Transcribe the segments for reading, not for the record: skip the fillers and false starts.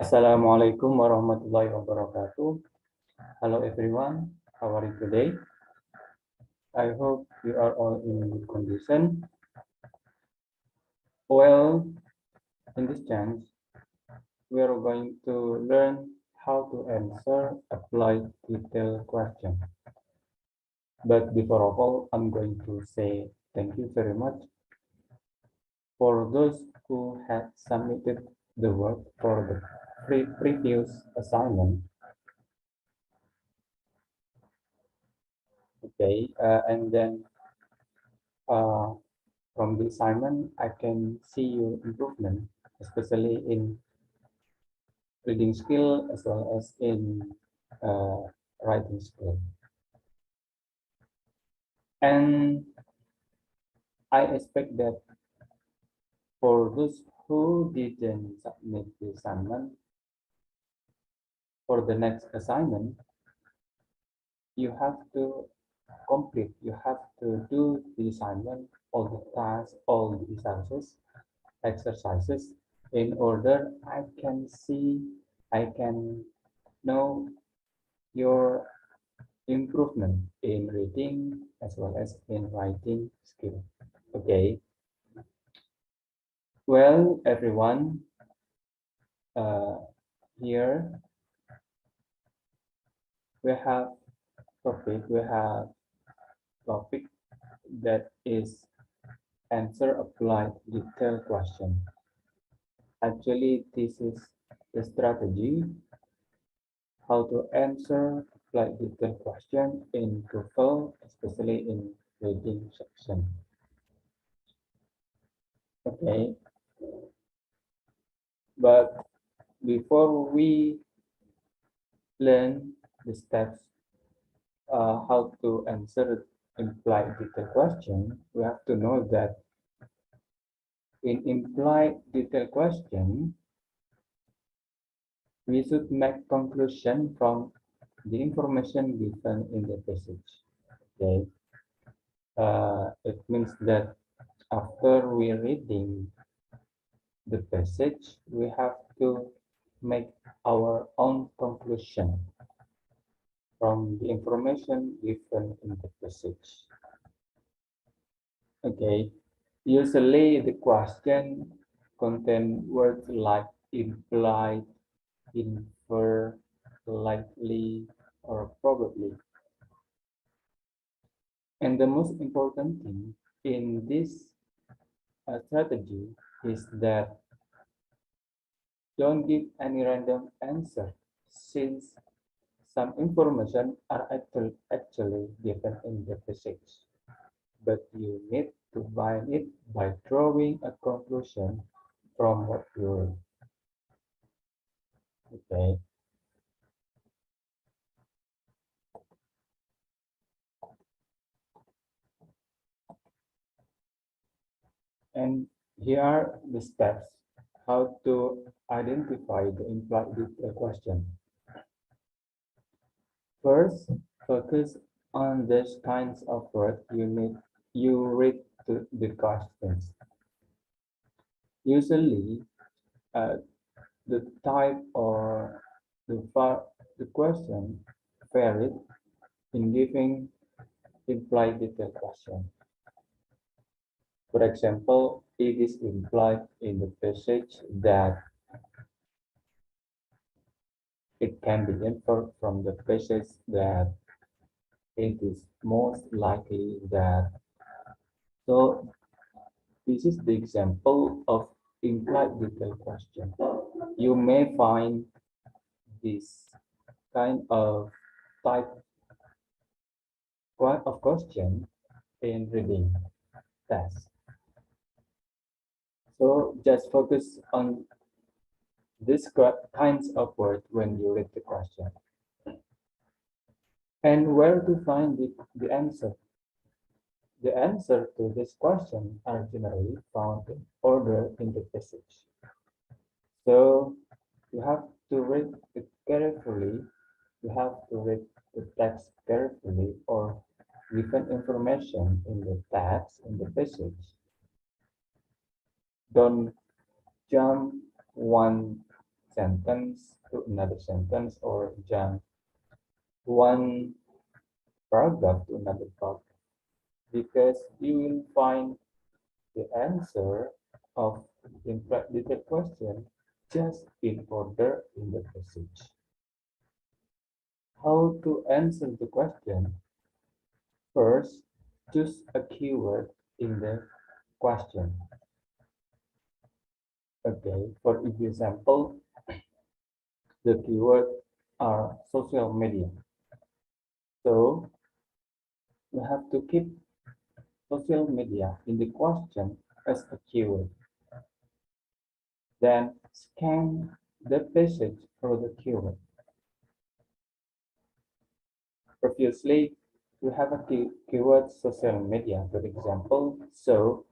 Assalamualaikum warahmatullahi wabarakatuh. Hello everyone, how are you today? I hope you are all in good condition. Well, in this chance, we are going to learn how to answer applied detailed question. But before of all, I'm going to say thank you very much for those who had submitted the work for the previous assignment. Okay, and then from the assignment, I can see your improvement, especially in reading skill as well as in writing skill. And I expect that for those who didn't submit the assignment, for the next assignment, you have to complete, you have to do the assignment, all the tasks, all the exercises, in order I can see, I can know your improvement in reading as well as in writing skill. Okay. Well, everyone, here we have topic that is answer applied detailed question. Actually, this is the strategy how to answer applied detailed question in TOEFL, especially in reading section. Okay, but before we learn the steps how to answer implied detailed question, we have to know that in implied detailed question, we should make conclusion from the information given in the passage. Okay, it means that after we reading the passage, we have to make our own conclusion from the information given in the passage. Okay, usually the question contain words like implied, infer, likely, or probably. And the most important thing in this strategy is that don't give any random answer, since some information are actually given in the passage, but you need to find it by drawing a conclusion from what you read. Okay. And here are the steps how to identify the implied question. First, focus on these kinds of words you read the questions. Usually, the type or the question varied in giving implied detailed question. For example, it is implied in the passage that it can be inferred from the passage that it is most likely that. So this is the example of implied detailed question. You may find this kind of type of question in reading test. So just focus on these kinds of words when you read the question. And where to find the answer? The answer to this question are generally found in order in the passage. So you have to read it carefully. You have to read the text carefully, or given information in the text in the passage. Don't jump one sentence to another sentence or jump one paragraph to another paragraph, because you will find the answer of the question just in order in the passage. How to answer the question? First, choose a keyword in the question. Okay, for example, the keyword are social media. So we have to keep social media in the question as a keyword. Then scan the passage for the keyword. Previously, we have a keyword social media, for example. So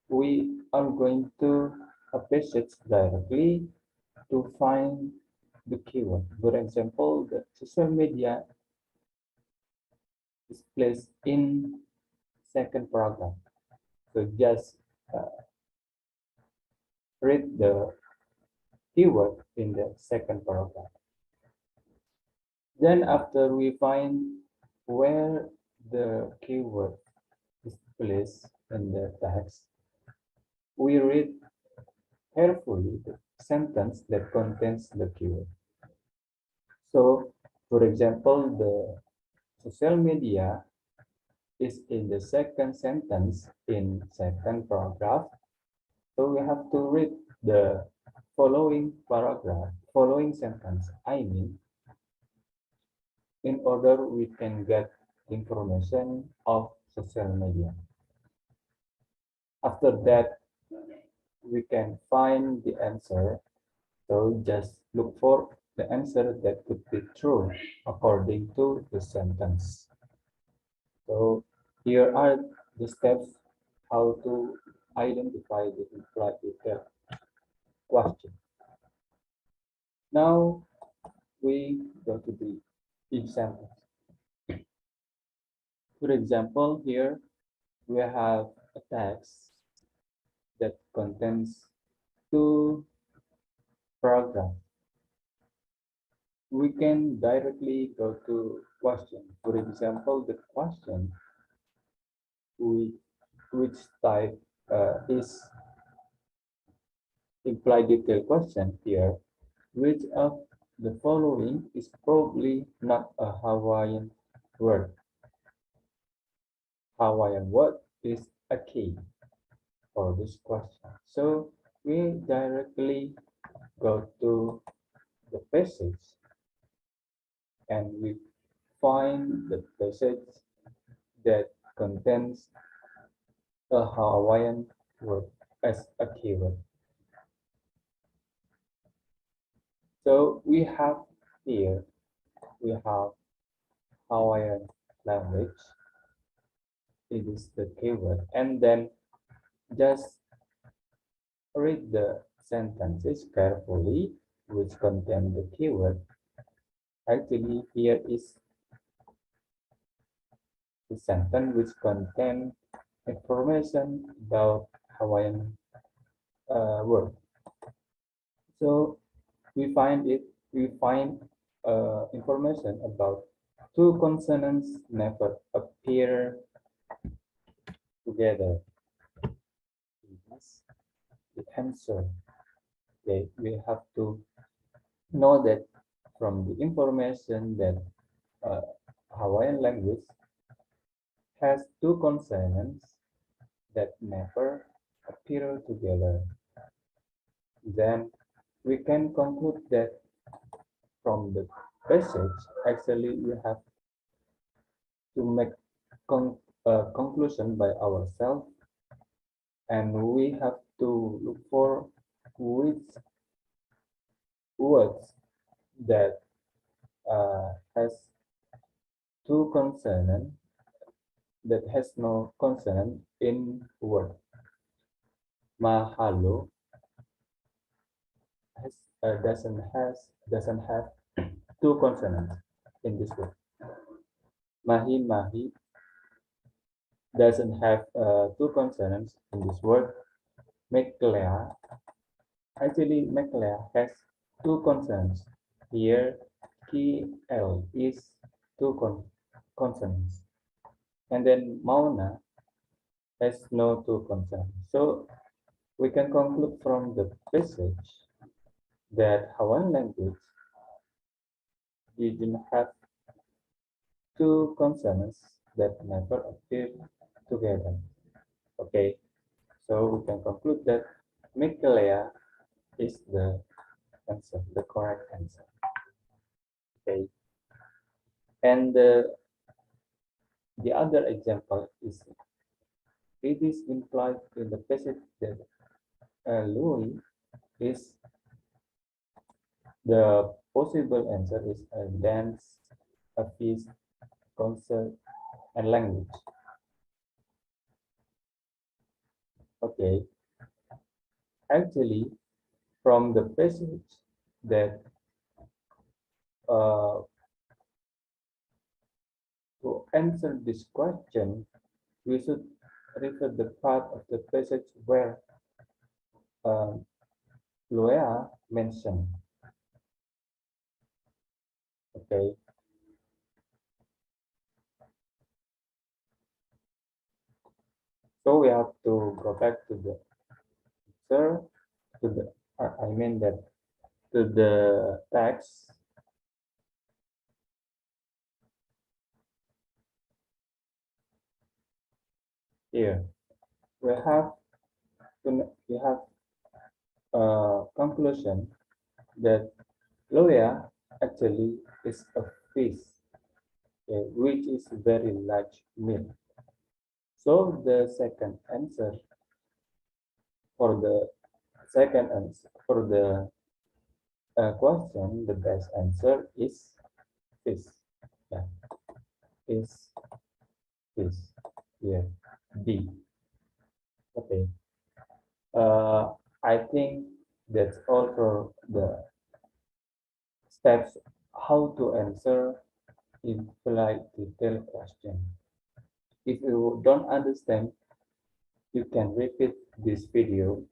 we are going to a passage directly to find the keyword. For example, the social media is placed in second paragraph. So just read the keyword in the second paragraph. Then after we find where the keyword is placed in the text, we read carefully the sentence that contains the keyword. So, for example, the social media is in the second sentence in second paragraph. So we have to read the following paragraph, following sentence, in order we can get information of social media. After that, we can find the answer. So just look for the answer that could be true according to the sentence. So here are the steps how to identify the implied detail question. Now we go to the examples. For example, here we have a text that contains two paragraphs. We can directly go to question. For example, the question which type is implied detail question here. Which of the following is probably not a Hawaiian word? Hawaiian word is a key for this question. So we directly go to the passage and we find the passage that contains a Hawaiian word as a keyword. So we have here, we have Hawaiian language. It is the keyword, and then just read the sentences carefully which contain the keyword. Actually, here is the sentence which contain information about Hawaiian word. So we find information about two consonants never appear together. Yes, the answer. Okay, we have to know that from the information that Hawaiian language has two consonants that never appear together. Then we can conclude that from the passage, actually we have to make conclusion by ourselves, and we have to look for which words that has two consonant that has no consonant in word. Mahalo doesn't have two consonants in this word. Mahi doesn't have two consonants in this word. Meklea, actually Meklea has two consonants. Here, key L is two consonants. And then Mauna has no two consonants. So we can conclude from the passage that Hawaiian language didn't have two consonants that never appear together. Okay, so we can conclude that Mikalea is the answer, the correct answer. Okay, and the other example is it is implied in the passage that Louis is the possible answer is a dance, a feast, concert, and language. Okay, actually, from the passage that to answer this question, we should refer the part of the passage where uh, Loea mentioned. Okay, so we have to go back to the answer, to the I mean that to the text. Here we have a conclusion that Loea actually is a fish, okay, which is very large meal. So the second answer for the second answer for the question, the best answer is fish. Yeah, is fish. Yeah, B. Okay. I think that's all for the steps how to answer implied detailed question. If you don't understand, you can repeat this video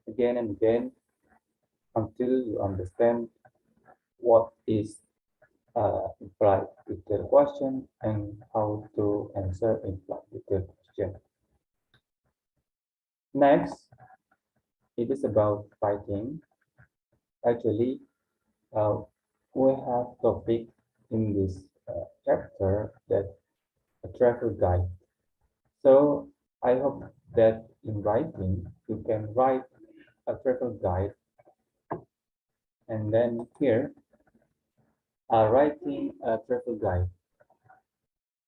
again and again until you understand what is implied detailed question and how to answer implied detailed question. Next, it is about writing. Actually, uh, we have topic in this chapter that a travel guide. So I hope that in writing you can write a travel guide, and then here writing a travel guide.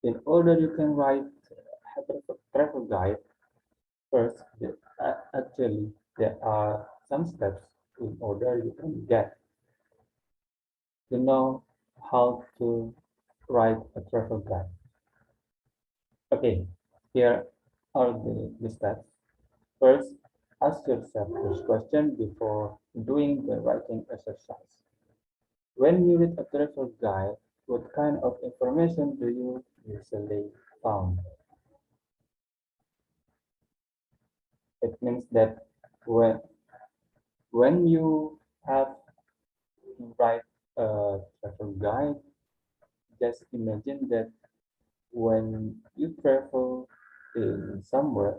In order you can write a travel guide, first actually there are some steps in order you can get to know how to write a travel guide. Okay, here are the steps. First, ask yourself this question before doing the writing exercise. When you read a travel guide, what kind of information do you usually found? It means that when you have to write a travel guide, just imagine that when you travel in somewhere,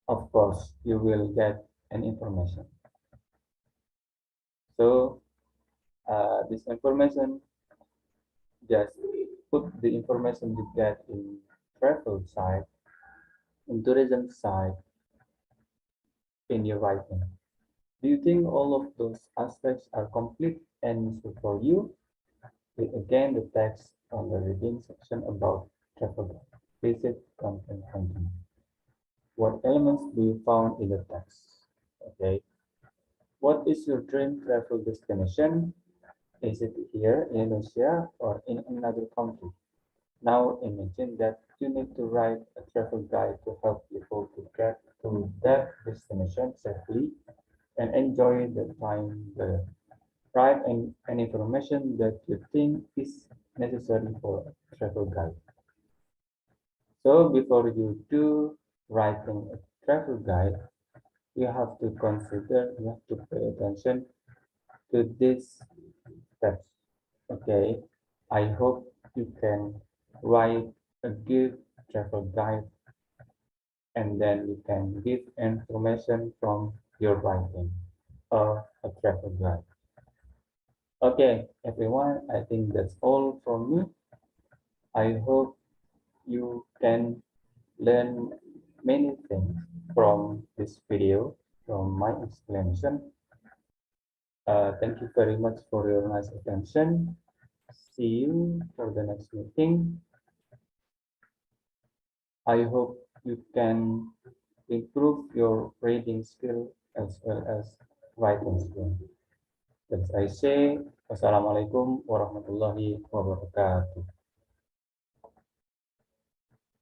of course, you will get an information. So this information, just put the information you get in travel side, in tourism side, in your writing. Do you think all of those aspects are complete and useful for you? Read again the text on the reading section about travel guide. Visit Comprehension. What elements do you found in the text? Okay. What is your dream travel destination? Is it here in Indonesia or in another country? Now imagine that you need to write a travel guide to help people to get to that destination safely and enjoy the time there. Write any information that you think is necessary for a travel guide. So before you do writing a travel guide, you have to consider, you have to pay attention to these steps. Okay, I hope you can write a good travel guide and then you can give information from your writing of a travel guide. Okay, everyone, I think that's all from me. I hope you can learn many things from this video, from my explanation. Thank you very much for your nice attention. See you for the next meeting. I hope you can improve your reading skill as well as writing skill. As I say, wassalamualaikum warahmatullahi wabarakatuh.